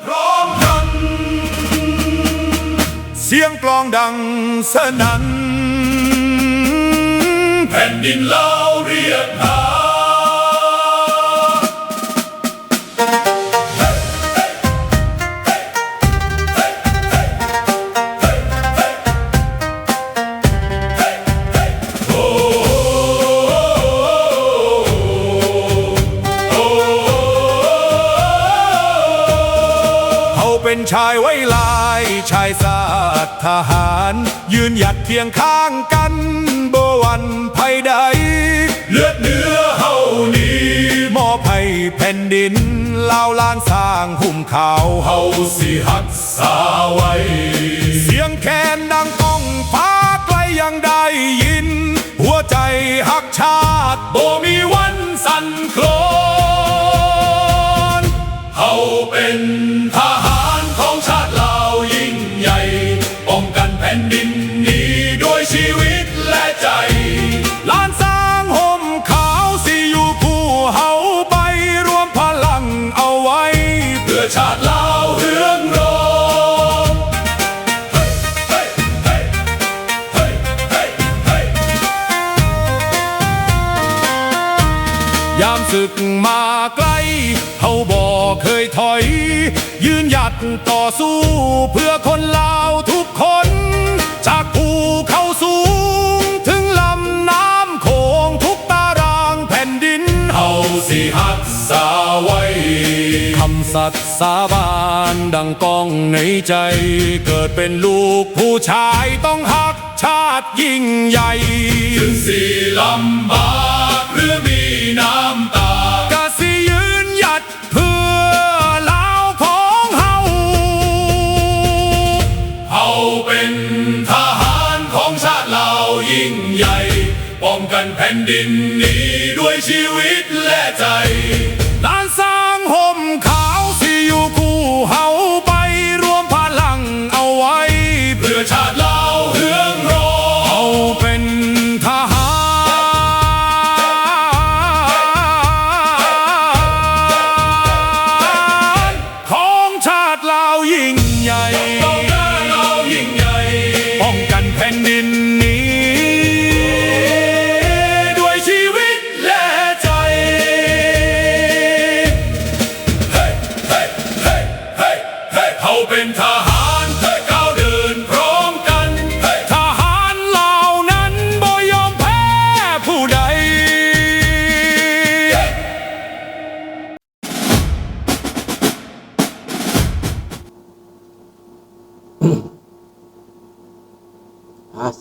พร้อมกันเสียงกลองดังสนั่นแผ่นดินเล่าเรียกหาเป็นชายไว้ลายชายศาสตร์ทหารยืนหยัดเคียงข้างกันบ่หวั่นภัยใดเลือดเนื้อเฮานี้มอบให้แผ่นดินลาวล้านสร้างหุ่มขาวเฮาสิหักษาไว้เสียงแคนดังก้องฟ้าไกลยังได้ยินหัวใจหักชาติบ่มีวันสั่นคลอนเฮาเป็นทหารของชาติลาวยิ่งใหญ่ป้องกันแผ่นดินนี้ด้วยชีวิตและใจล้านสร้างห่มขาวสิอยู่คู่เฮาไปรวมพลังเอาไว้เพื่อชาติลาวเฮืองรองยามศึกมาไกลเฮาบ่เคยถอยยืนหยัดต่อสู้เพื่อคนลาวทุกคนจากภูเขาสูงถึงลำน้ำโขงทุกตารางแผ่นดินเฮาสิหักษาไว้คำสัตย์สาบานดังก้องในใจเกิดเป็นลูกผู้ชายต้องหักชาติยิ่งใหญ่ถึงสิลำบากหรือมีน้ำตากะสิยืนหยัดเพื่อลาวของเฮาเฮาเป็นทหารของชาติลาวยิ่งใหญ่ป้องกันแผ่นดินนี้ด้วยชีวิตและใจล้านสร้างห่มขาวสิอยู่คู่เฮาไปรวมพลังเอาไว้เพื่อชาติลาวเฮืองรองเฮาเป็นทหารของชาติลาวยิ่งใหญ่ป้องกันแผ่นดินนี้ด้วยชีวิตและใจเฮาเป็นทหารก้าวเดินพร้อมกันทหารเหล่านั้นบ่ยอมแพ้ผู้ใด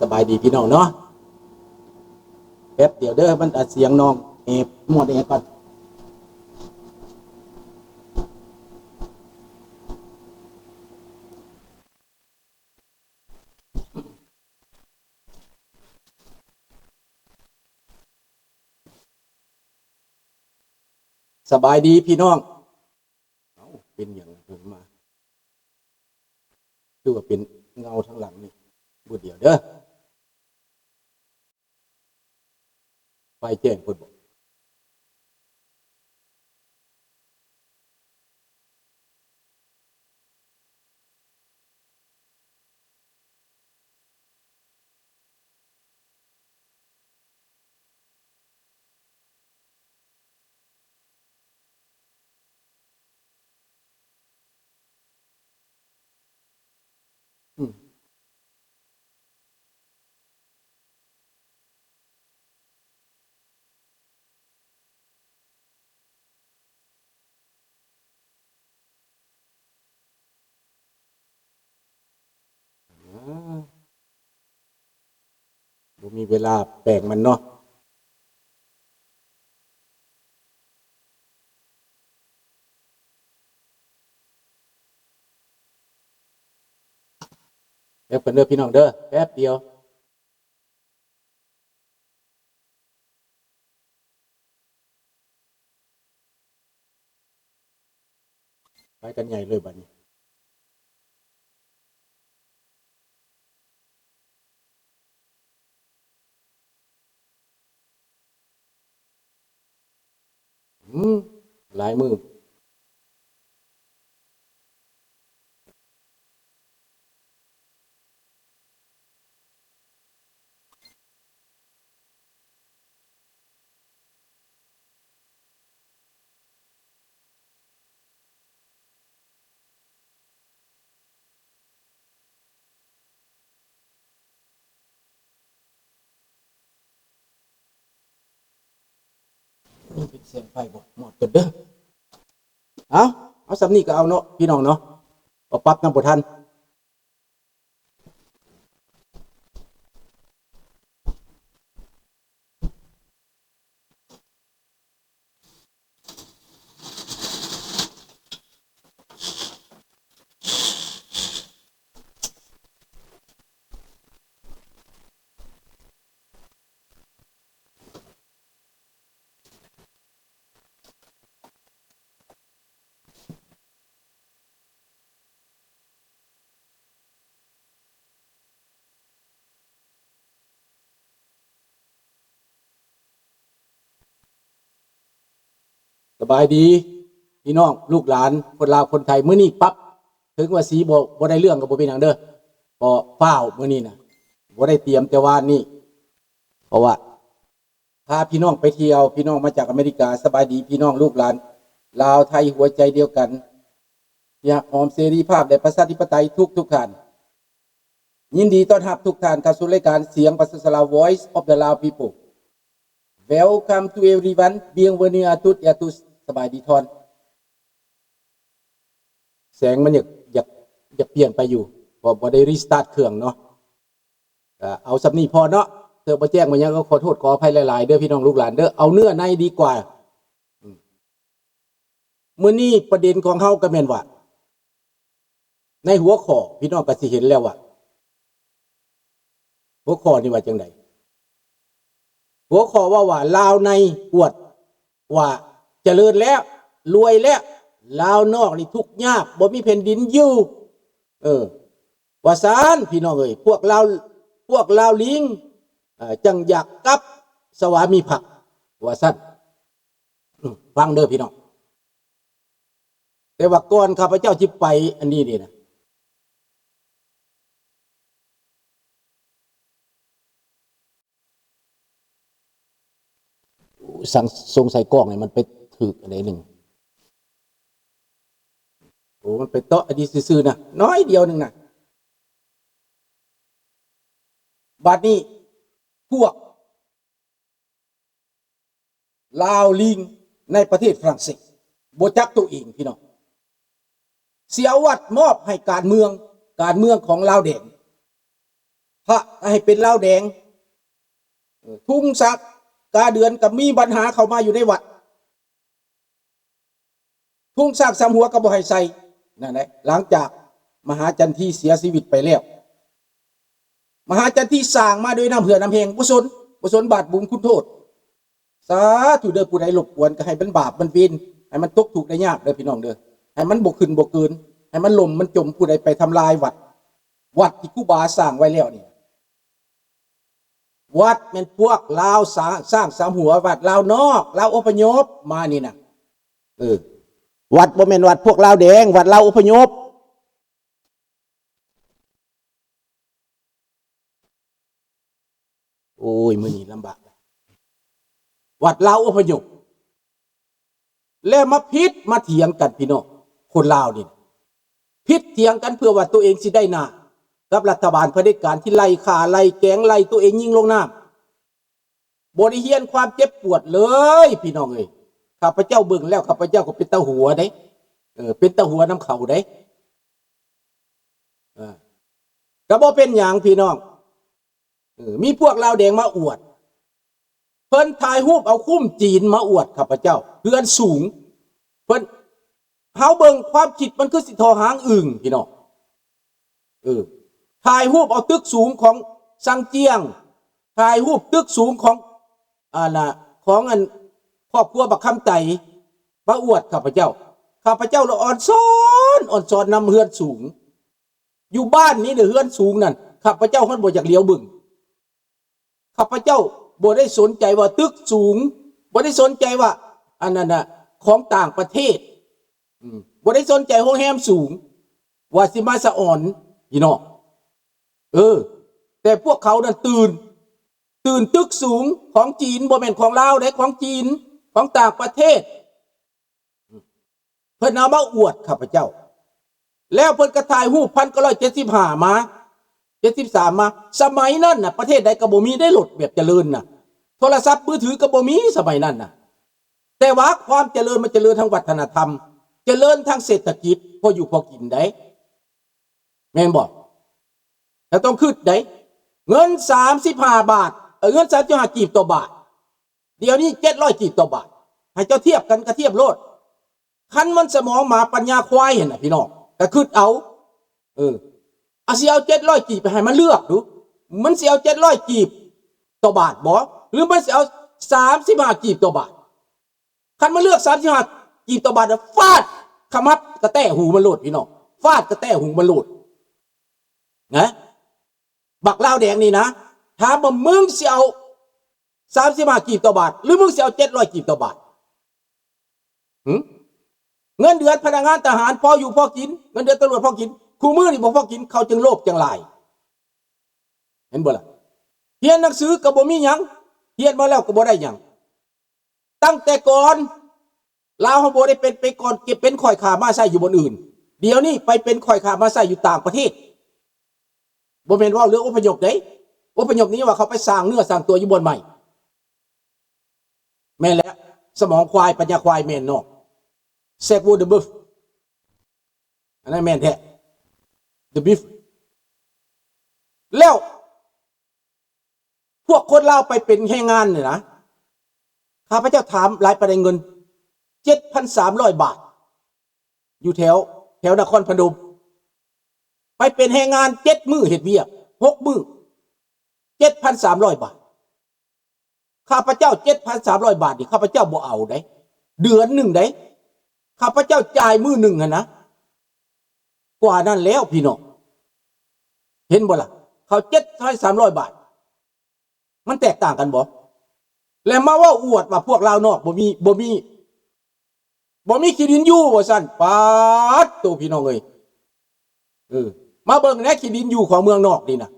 สบายดีพี่น้องเนาะแป๊บเดี๋ยวเด้อมันเสียงน้องหมดก่อนสบายดีพี่น้องเป็นอย่างผมมาคือว่าเป็นเงาทั้งหลังนี่บุดเดียวเด้อไฟแจ้งคนบอกผมมีเวลาแปลงมันเนาะแป๊บกันเด้อพี่น้องเด้อแป๊บเดียวไปกันใหญ่เลยบัดนี้หลายมือ เสียงไฟบ่หมดจนเด้อเอาสำนีก็เอาเนาะพี่น้องเนาะเอาปั๊บน้ำบ่ทันสบายดีพี่น้องลูกหลานคนลาวคนไทยมื้อนี้ปั๊บถึงว่าสีบ่ได้เรื่องกับบ่เป็นหยังเด้อบ่ฟ้าวมื้อนี้น่ะบ่ได้เตรียมแต่ว่านี่เพราะว่าพาพี่น้องไปเที่ยวพี่น้องมาจากอเมริกาสบายดีพี่น้องลูกหลานลาวไทยหัวใจเดียวกันอยากหอมเสรีภาพและประชาธิปไตยทุกท่านยินดีต้อนรับทุกท่านเข้าสู่รายการเสียงประชาชนลาว Voice of the Lao People Welcome to everyone bienvenue à tous et à tous สบายดีทอนแสงมันอยากเปลี่ยนไปอยู่บ่ได้รีสตาร์ทเครื่องเนาะเอาสำนีพอเนาะเธอมาแจ้งมายังก็ขอโทษขออภัยหลายๆเด้อพี่น้องลูกหลานเด้อเอาเนื้อในดีกว่ามื้อนี้ประเด็นของเฮาก็แม่นว่าในหัวข้อพี่น้องก็สิเห็นแล้วว่าหัวข้อนี่ว่าจังไดหัวข้อว่าลาวในอวดว่าเจริญแล้วรวยแล้วลาวนอกนี่ทุกข์ยากบ่มีแผ่นดินอยู่ว่าซานพี่น้องเอ้ยพวกลาวลิงจังอยากกลับสวามีภักดิ์ว่าซั่นฟังเด้อพี่น้องแต่ว่าก่อนข้าพเจ้าสิไปอันนี้นี่นะสงสัยกล้องเนี่ยมันไปถึกอะไรหนึ่งโอ้มันไปเตาะอดีซื่อๆนะน้อยเดียวหนึ่งนะบัดนี้พวกลาวลิงในประเทศฝรั่งเศสบ่จักตัวเองพี่น้องเสียวัดมอบให้การเมืองของลาวแดงพระให้เป็นลาวแดงทุ่งสักกาเดือนกับมีปัญหาเข้ามาอยู่ในวัดทุ่งซากสามหัวกับบ่ให้ใส่นั่นแหละหลังจากมหาจันทีเสียชีวิตไปแล้วมหาจันทีสร้างมาโดยน้ำเหือน้ำแหงบ่สนบาปบุญคุณโทษสาธุเด้อผู้ใดรบกวนก็ให้มันบาปมันเวรให้มันตกทุกข์ได้ยากเด้อพี่น้องเด้อให้มันบ่ขึ้นบ่เกินให้มันล่มมันจมผู้ใดไปทำลายวัดที่ครูบาสร้างไว้แล้วนี่วัดเป็นพวกลาวสร้างสามหัววัดลาวนอกลาวอพยพมานี่นะวัดบ่แม่นวัดพวกลาวแดงวัดลาวอพยพโอ้ยมื้อนี้ลำบากวัดลาวอพยพแล้วมาพิษมาเถียงกันพี่น้องคนลาวนี่พิษเถียงกันเพื่อว่าตัวเองสิได้หน้ากับรัฐบาลเผด็จการที่ไล่ฆ่าไล่แกงไล่ตัวเองยิงลงน้ำบ่ได้เฮียนความเจ็บปวดเลยพี่น้องเอ้ยข้าพเจ้าเบิ่งแล้วข้าพเจ้าก็เป็นตาหัวเด้เป็นตาหัวน้ำเขาเด้ก็บ่เป็นหยังพี่น้องมีพวกลาวแดงมาอวดเพิ่นถ่ายรูปเอาคุ้มจีนมาอวดข้าพเจ้าเฮือนสูงเพิ่นเฮาเบิ่งความคิดมันคือสิทอหางอึ่งพี่น้องถ่ายรูปเอาตึกสูงของซังเจียงถ่ายรูปตึกสูงของของครอบครัวบักคำไต่มาอวดข้าพเจ้าละอ่อนซ้อนนำเฮือนสูงอยู่บ้านนี้เด้อเฮือนสูงนั่นข้าพเจ้าเพิ่นบ่อยากเลี้ยวบึงข้าพเจ้าบ่ได้สนใจว่าตึกสูงบ่ได้สนใจว่าอันนั้นน่ะของต่างประเทศบ่ได้สนใจโรงแรมสูงว่าสิมาสะอ่อนพี่น้องแต่พวกเขานั้นตื่นตึกสูงของจีนบ่แม่นของลาวเด้ของจีนของต่างประเทศเพิ่นเอามาอวดข้าพเจ้าแล้วเพิ่นก็ถ่ายรูป1975มา73มาสมัยนั้นน่ะประเทศใดก็บ่มีได้รถแบบเจริญน่ะโทรศัพท์มือถือก็บ่มีสมัยนั้นน่ะ แต่ว่าความเจริญมันเจริญทางวัฒนธรรม เจริญทางเศรษฐกิจพออยู่พอกินได้แม่นบอกแต่ต้องคืดได้เงิน35 บาทเงิน35 กีบต่อบาทเดี๋ยวนี้700 กีบต่อบาทให้เจ้าเทียบกันก็เทียบโลดคันมันสมองหมาปัญญาควายเห็นน่ะพี่น้องก็คืดเอาเอาสิเอา700 กีบไปให้มันเลือกดูมันสิเอา700 กีบต่อบาทบ่หรือมันสิเอา35 กีบต่อบาทคันมาเลือก35 กีบต่อบาทฟาดขมับกระแต้หูมันโลดพี่น้องฟาดกระแต้หูมันโลดนะบักลาวแดงนี่นะถามว่ามึงสิเอา35 กีบต่อบาทหรือมึงสิเอา700 กีบต่อบาทเงินเดือนพนักงานทหารพออยู่พอกินเงินเดือนตำรวจพอกินคู่มือนี่บ่พอกินเขาจึงโลภจังหลายเห็นบ่ล่ะเรียนหนังสือก็บ่มีหยังเรียนมาแล้วก็บ่ได้หยังตั้งแต่ก่อนลาวเฮาบ่ได้เป็นไปก่อนเก็บเป็นข่อยขามาใช้อยู่บนอื่นเดี๋ยวนี้ไปเป็นข่อยขามาใช้อยู่ต่างประเทศบ่แม่นว่าเรื่องอพยพเด้อพยพนี้ว่าเขาไปสร้างเนื้อสร้างตัวอยู่บนใหม่แม่นแล้วสมองควายปัญญาควายแม่นเนาะเซกวูเดอะบิฟอันนั้นแม่นแท้ the beef แล้วพวกคนลาวไปเป็นแรงงานเนี่ยนะข้าพเจ้าถามหลายประเด็นเงิน 7,300 บาทอยู่แถวนครพนมไปเป็นแรงงาน7 มื้อเฮ็ดเวียก6 มื้อ 7,300 บาทข้าพเจ้า 7,300 บาทนี่ข้าพเจ้าบ่เอาได้เดือนหนึ่งได้ข้าพเจ้าจ่ายมื้อหนึ่งนะกว่านั้นแล้วพี่น้องเห็นบ่ล่ะเขา7,300 บาทมันแตกต่างกันบ่แล้วมาว่าอวดว่าพวกลาวนอกบ่มีขี้ดินอยู่ว่าซั่นปาดโตพี่น้องเอ้ยมาเบิ่งแหน่ขี้ดินอยู่ของเมืองนอกนี่นะ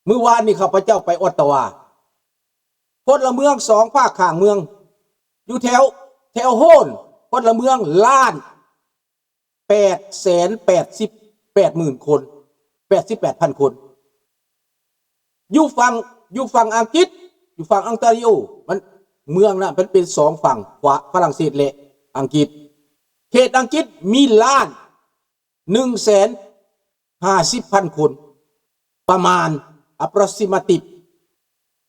มื้อวานนี่ข้าพเจ้าไปออตตาวาพลเมือง2 ภาคข้างเมืองอยู่แถวโฮนพลเมืองล้าน888,000 คน88,000 คนอยู่ฝั่งอังกฤษอยู่ฝั่งอังการิโอมันเมืองน่ะมันเป็น2 ฝั่งขวาฝรั่งเศสและอังกฤษเขตอังกฤษมีล้าน 150,000 คนประมาณ approximative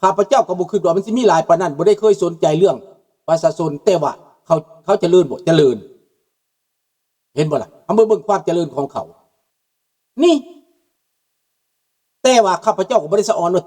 ข้าพเจ้าก็บ่คิดว่ามันสิมีหลายปานนั้นบ่ได้เคยสนใจเรื่องประชาชนแต่ว่าเขาเจริญบ่เจริญเห็นบ่ล่ะเอามาเบิ่งความเจริญของเขานี่แต่ว่าข้าพเจ้าก็บ่ได้สะออนว่า